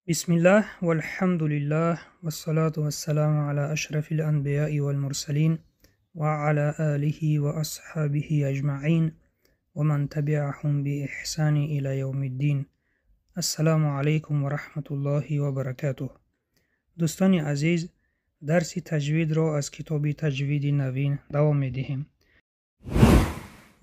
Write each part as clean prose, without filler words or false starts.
بسم الله والحمد لله والصلاة والسلام على أشرف الأنبياء والمرسلين وعلى آله وأصحابه أجمعين ومن تبعهم بإحسان إلى يوم الدين. السلام عليكم ورحمة الله وبركاته. دوستان عزیز، درس تجوید را از کتاب تجوید نوین دوام می‌دهیم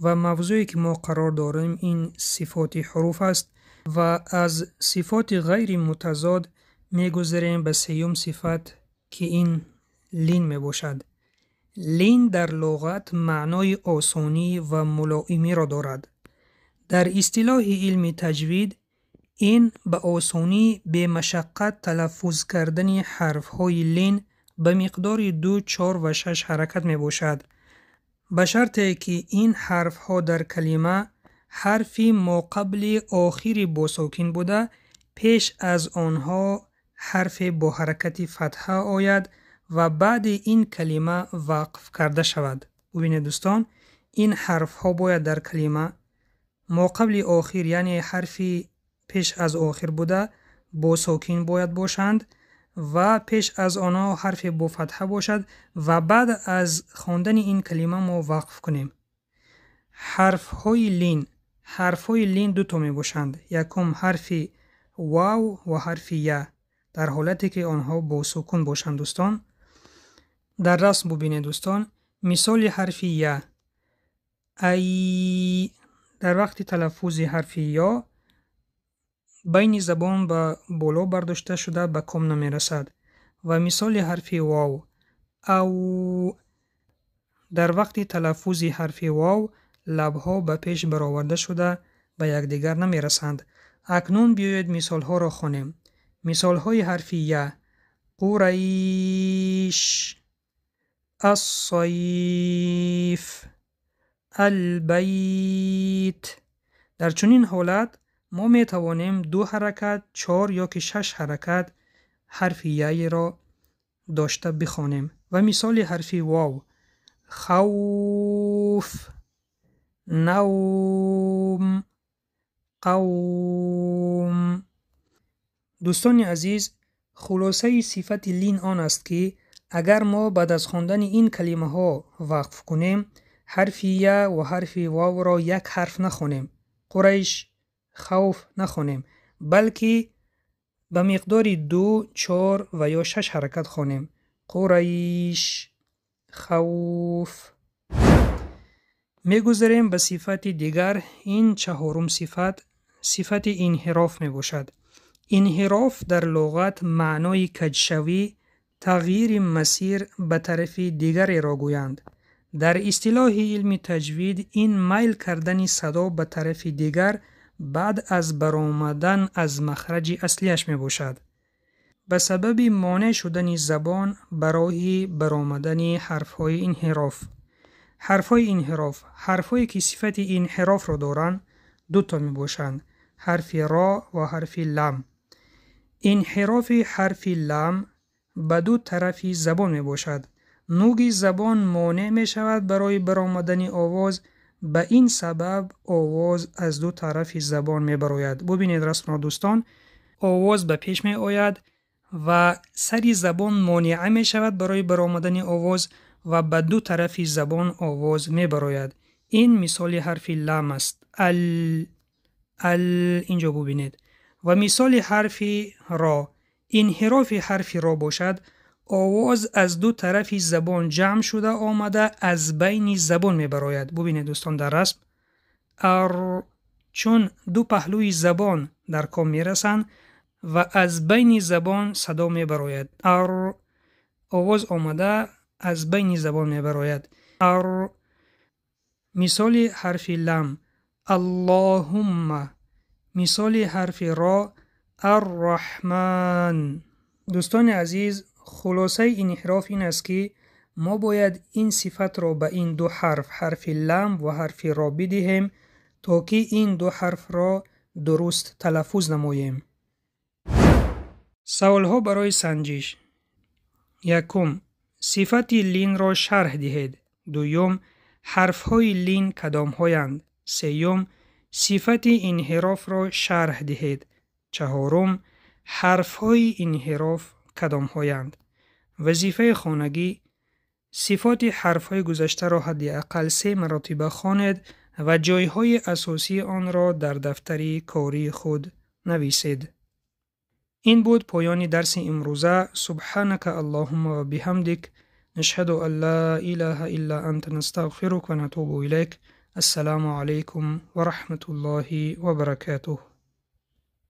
و موضوعی که ما قرار داریم این صفات حروف است و از صفات غیر متضاد میگذریم به سیوم صفت که این لین می باشد. لین در لغت معنای آسانی و ملائمی را دارد. در اصطلاح علم تجوید این به آسانی به مشقت تلفظ کردن حرف های لین به مقدار 2، 4 و 6 حرکت می باشد، به شرطی که این حرف ها در کلمه حرفی ماقبل آخری با ساکن بوده پیش از آنها حرف با حرکت فتحه آید و بعد این کلمه وقف کرده شود. ببینید دوستان، این حرف ها باید در کلمه ماقبل آخر یعنی حرفی پیش از آخر بوده با ساکن باید باشند و پیش از آنها حرف با فتحه باشد و بعد از خواندن این کلمه ما وقف کنیم. حرف های لین 2 تا می باشند. یکم حرف واو و حرف یا، در حالتی که آنها با سکون باشند. دوستان در رسم ببینید دوستان، مثال حرف یا، ای، در وقت تلفظ حرف یا بین زبان به بالا برداشته شده به کام نمی رسد. و مثال حرف واو، او، در وقت تلفظ حرف واو لبها به پیش برآورده شده به یکدیگر نمی رسند. اکنون بیایید مثال ها را خوانیم. مثال های حرف یا: قریش، الصیف، البیت. در چنین حالت ما می توانیم 2 حرکت، 4 یا که 6 حرکت حرف یا را داشته بخوانیم. و مثال حرف واو: خوف، نوم، قوم. دوستان عزیز، خلاصه صفت لین آن است که اگر ما بعد از خواندن این کلمه ها وقف کنیم، حرف یا و حرف واو را یک حرف نخوانیم، قریش، خوف نخوانیم، بلکه به مقدار 2، 4 و یا 6 حرکت خوانیم. قریش، خوف. میگذاریم به صفت دیگر. این چهارم صفت انحراف می باشد. انحراف در لغت معنای کجشوی، تغییر مسیر به طرف دیگری را گویند. در اصطلاح علم تجوید این میل کردن صدا به طرف دیگر بعد از برآمدن از مخرج اصلیش می باشد، به سبب مانع شدن زبان برای برآمدن حرف‌های انحراف. حرف‌های انحراف، حرف‌هایی که صفت انحراف را دارند 2 تا می باشند: حرف را و حرف لام. انحراف حرف لام به 2 طرف زبان می باشد. نوک زبان مانع می شود برای برآمدن آواز، به این سبب آواز از 2 طرف زبان می براید. ببینید رسم را دوستان، آواز به پیش می آید و سری زبان مانع می شود برای برآمدن آواز و به 2 طرف زبان آواز می براید. این مثال حرف لام است. ال، اینجا ببینید. و مثال حرف را، انحراف حرف را باشد آواز از 2 طرف زبان جمع شده آمده از بین زبان می براید. ببینید دوستان در رسم، ار، چون 2 پهلوی زبان در کام می رسند و از بین زبان صدا می براید. ار، آواز آمده از بین زبان می براید. ار. مثال حرف لام، اللهم. مثال حرف را، الرحمن. دوستان عزیز، خلاصه انحراف این است که ما باید این صفت را به این 2 حرف لام و حرف را بدهیم تا که این 2 حرف را درست تلفظ نماییم. سوال ها برای سنجش: یکم، صفت لین را شرح دهید. دوم، حرف های لین کدام هایند؟ سوم، صفت انحراف را شرح دهید. چهارم، حرف‌های انحراف کدام‌هایند؟ وظیفه خوانگی: صفات حرف‌های گذشته را حداقل 3 مرتبه خوانید و جایهای اساسی آن را در دفتر کاری خود نویسید. این بود پایان درس امروزه. سبحانك اللهم و بحمدک، نشهد ان لا اله الا انت، نستغفرک و نتوب الیک. السلام علیکم و رحمت الله و برکاته.